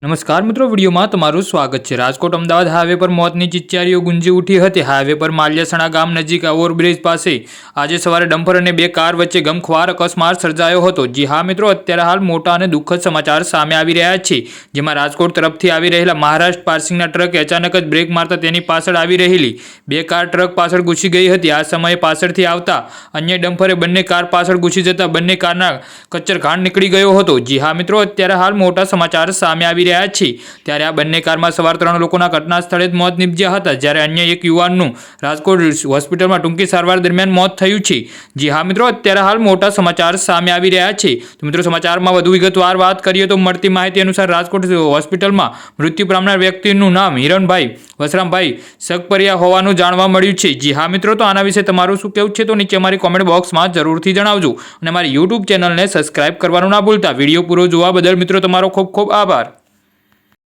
નમસ્કાર મિત્રો, વિડીયોમાં તમારું સ્વાગત છે। રાજકોટ અમદાવાદ હાઈવે પર મોતની ચિચયારીઓ ગુંજી ઉઠી હતી। હાઈવે પર માલિયાસણા ગામ નજીક ઓવરબ્રિજ પાસે આજે સવારે ડમ્પર અને બે કાર વચ્ચે ગમખ્વાર અકસ્માત સર્જાયો હતો। જી હા મિત્રો, અત્યારે હાલ મોટા અને દુઃખદ સમાચાર સામે આવી રહ્યા છે, જેમાં રાજકોટ તરફથી આવી રહેલા મહારાષ્ટ્ર પાર્સિંગના ટ્રકે અચાનક જ બ્રેક મારતા તેની પાછળ આવી રહેલી બે કાર ટ્રક પાછળ ઘૂસી ગઈ હતી। આ સમયે પાછળથી આવતા અન્ય ડમ્પરે બંને કાર પાછળ ઘૂસી જતા બંને કારના કચ્ચરઘાણ નીકળી ગયો હતો। જી હા મિત્રો, અત્યારે હાલ મોટા સમાચાર સામે આવી રહ્યા છે। ત્યારે આ બંને કારમાં સવાર 3 લોકોના ઘટના સ્થળે જ મોત નીપજ્યા હતા, જ્યારે અન્ય એક યુવાનનું રાજકોટ હોસ્પિટલમાં ટૂંકી સારવાર દરમિયાન મોત થયું છે। જી હા મિત્રો, અત્યારે હાલ મોટા સમાચાર સામે આવી રહ્યા છે। તો મિત્રો, સમાચારમાં વધુ વિગતવાર વાત કરીએ તો મળતી માહિતી અનુસાર રાજકોટ હોસ્પિટલમાં મૃત્યુ પામનાર વ્યક્તિનું નામ હિરણભાઈ વસરામભાઈ સગપરિયા હોવાનું જાણવા મળ્યું છે। જી હા મિત્રો, તો આના વિશે તમારું શું કહેવું છે તો નીચે અમારી કોમેન્ટ બોક્સમાં જરૂરથી જણાવજો અને અમારી યુટ્યુબ ચેનલને સબસ્ક્રાઇબ કરવાનું ના ભૂલતા। વિડીયો પૂરો જોવા બદલ મિત્રો તમારો ખૂબ ખૂબ આભાર।